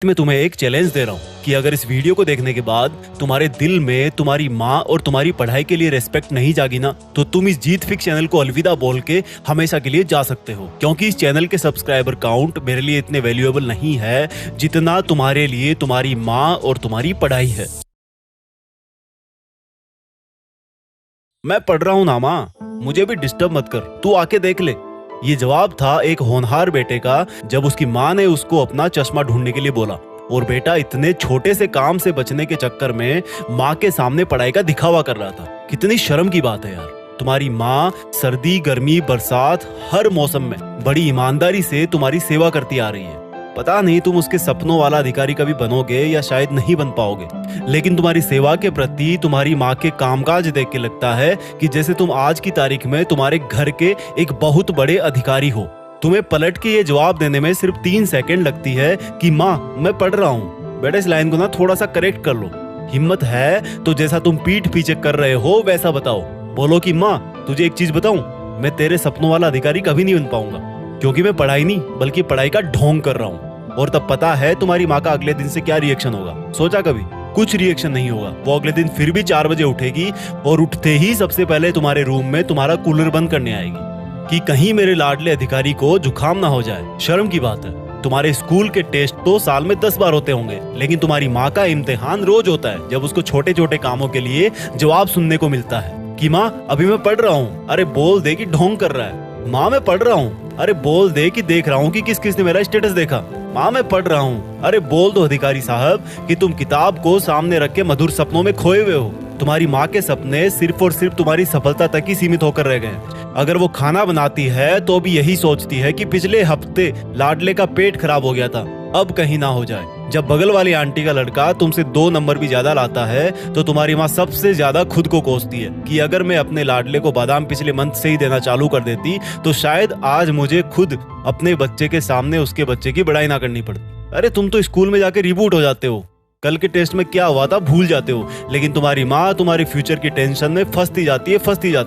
मैं तुम्हें एक चैलेंज दे रहा हूँ कि अगर इस वीडियो को देखने के बाद तुम्हारे दिल में तुम्हारी माँ और तुम्हारी पढ़ाई के लिए रेस्पेक्ट नहीं जागी ना, तो तुम इस जीत फिक्स चैनल को अलविदा बोल के हमेशा के लिए जा सकते हो। क्योंकि इस चैनल के सब्सक्राइबर काउंट मेरे लिए इतने वैल्यूएबल नहीं है जितना तुम्हारे लिए तुम्हारी माँ और तुम्हारी पढ़ाई है। मैं पढ़ रहा हूँ ना माँ, मुझे भी डिस्टर्ब मत कर, तू आके देख ले। ये जवाब था एक होनहार बेटे का जब उसकी माँ ने उसको अपना चश्मा ढूंढने के लिए बोला और बेटा इतने छोटे से काम से बचने के चक्कर में माँ के सामने पढ़ाई का दिखावा कर रहा था। कितनी शर्म की बात है यार। तुम्हारी माँ सर्दी गर्मी बरसात हर मौसम में बड़ी ईमानदारी से तुम्हारी सेवा करती आ रही है। पता नहीं तुम उसके सपनों वाला अधिकारी कभी बनोगे या शायद नहीं बन पाओगे, लेकिन तुम्हारी सेवा के प्रति तुम्हारी माँ के कामकाज देख के लगता है कि जैसे तुम आज की तारीख में तुम्हारे घर के एक बहुत बड़े अधिकारी हो। तुम्हें पलट के ये जवाब देने में सिर्फ 3 सेकंड लगती है कि माँ मैं पढ़ रहा हूँ। बेटा इस लाइन को ना थोड़ा सा करेक्ट कर लो। हिम्मत है तो जैसा तुम पीठ पीछे कर रहे हो वैसा बताओ। बोलो कि माँ तुझे एक चीज बताऊं, मैं तेरे सपनों वाला अधिकारी कभी नहीं बन पाऊंगा, क्योंकि मैं पढ़ाई नहीं बल्कि पढ़ाई का ढोंग कर रहा हूँ। और तब पता है तुम्हारी माँ का अगले दिन से क्या रिएक्शन होगा। सोचा कभी? कुछ रिएक्शन नहीं होगा। वो अगले दिन फिर भी 4 बजे उठेगी और उठते ही सबसे पहले तुम्हारे रूम में तुम्हारा कूलर बंद करने आएगी कि कहीं मेरे लाडले अधिकारी को जुकाम ना हो जाए। शर्म की बात है। तुम्हारे स्कूल के टेस्ट तो साल में 10 बार होते होंगे, लेकिन तुम्हारी माँ का इम्तिहान रोज होता है जब उसको छोटे छोटे कामों के लिए जवाब सुनने को मिलता है कि माँ अभी मैं पढ़ रहा हूँ। अरे बोल दे कि ढोंग कर रहा है। माँ मैं पढ़ रहा हूँ। अरे बोल दे कि देख रहा हूँ कि किस किस ने मेरा स्टेटस देखा। माँ मैं पढ़ रहा हूँ। अरे बोल दो अधिकारी साहब कि तुम किताब को सामने रख के मधुर सपनों में खोए हुए हो। तुम्हारी माँ के सपने सिर्फ और सिर्फ तुम्हारी सफलता तक ही सीमित होकर रह गए। अगर वो खाना बनाती है तो भी यही सोचती है कि पिछले हफ्ते लाडले का पेट खराब हो गया था, अब कहीं ना हो जाए। जब बगल वाली आंटी का लड़का तुमसे 2 नंबर भी ज्यादा लाता है तो तुम्हारी माँ सबसे ज्यादा खुद को कोसती है कि अगर मैं अपने लाडले को बादाम पिछले मंथ से ही देना चालू कर देती तो शायद आज मुझे खुद अपने बच्चे के सामने उसके बच्चे की बड़ाई ना करनी पड़ती। अरे तुम तो स्कूल में जाके रिबूट हो जाते हो, कल के टेस्ट में क्या हुआ था भूल जाते हो, लेकिन तुम्हारी माँ तुम्हारे फ्यूचर की टेंशन में फंसती जाती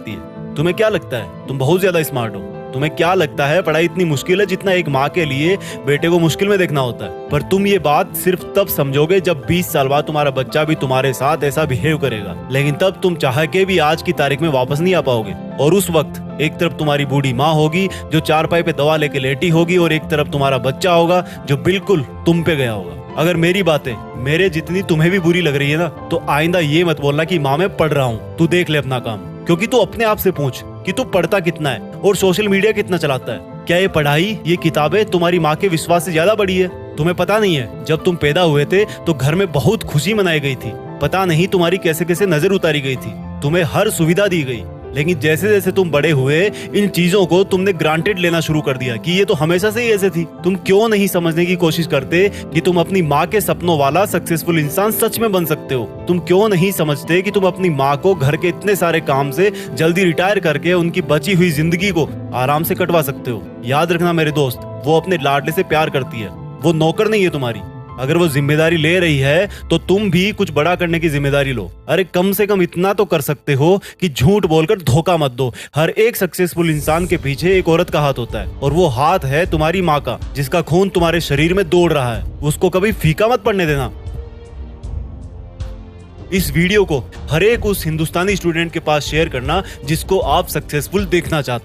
है। तुम्हें क्या लगता है तुम बहुत ज्यादा स्मार्ट हो? तुम्हें क्या लगता है पढ़ाई इतनी मुश्किल है जितना एक माँ के लिए बेटे को मुश्किल में देखना होता है? पर तुम ये बात सिर्फ तब समझोगे जब 20 साल बाद तुम्हारा बच्चा भी तुम्हारे साथ ऐसा बिहेव करेगा, लेकिन तब तुम चाह के भी आज की तारीख में वापस नहीं आ पाओगे। और उस वक्त एक तरफ तुम्हारी बूढ़ी माँ होगी जो चारपाई पे दवा लेके लेटी होगी और एक तरफ तुम्हारा बच्चा होगा जो बिल्कुल तुम पे गया होगा। अगर मेरी बातें मेरे जितनी तुम्हें भी बुरी लग रही है ना, तो आइंदा ये मत बोलना कि माँ मैं पढ़ रहा हूँ, तू देख ले अपना काम। क्योंकि तू अपने आप से पूछ कि तू पढ़ता कितना है और सोशल मीडिया कितना चलाता है। क्या ये पढ़ाई, ये किताबें तुम्हारी माँ के विश्वास से ज्यादा बड़ी है? तुम्हें पता नहीं है जब तुम पैदा हुए थे तो घर में बहुत खुशी मनाई गई थी। पता नहीं तुम्हारी कैसे कैसे नजर उतारी गई थी, तुम्हें हर सुविधा दी गई, लेकिन जैसे जैसे तुम बड़े हुए इन चीजों को तुमने ग्रांटेड लेना शुरू कर दिया कि ये तो हमेशा से ही ऐसे थी। तुम क्यों नहीं समझने की कोशिश करते कि तुम अपनी माँ के सपनों वाला सक्सेसफुल इंसान सच में बन सकते हो? तुम क्यों नहीं समझते कि तुम अपनी माँ को घर के इतने सारे काम से जल्दी रिटायर करके उनकी बची हुई जिंदगी को आराम से कटवा सकते हो? याद रखना मेरे दोस्त, वो अपने लाडले से प्यार करती है, वो नौकर नहीं है तुम्हारी। अगर वो जिम्मेदारी ले रही है तो तुम भी कुछ बड़ा करने की जिम्मेदारी लो। अरे कम से कम इतना तो कर सकते हो कि झूठ बोलकर धोखा मत दो। हर एक सक्सेसफुल इंसान के पीछे एक औरत का हाथ होता है और वो हाथ है तुम्हारी माँ का, जिसका खून तुम्हारे शरीर में दौड़ रहा है। उसको कभी फीका मत पड़ने देना। इस वीडियो को हर एक उस हिंदुस्तानी स्टूडेंट के पास शेयर करना जिसको आप सक्सेसफुल देखना चाहते हैं।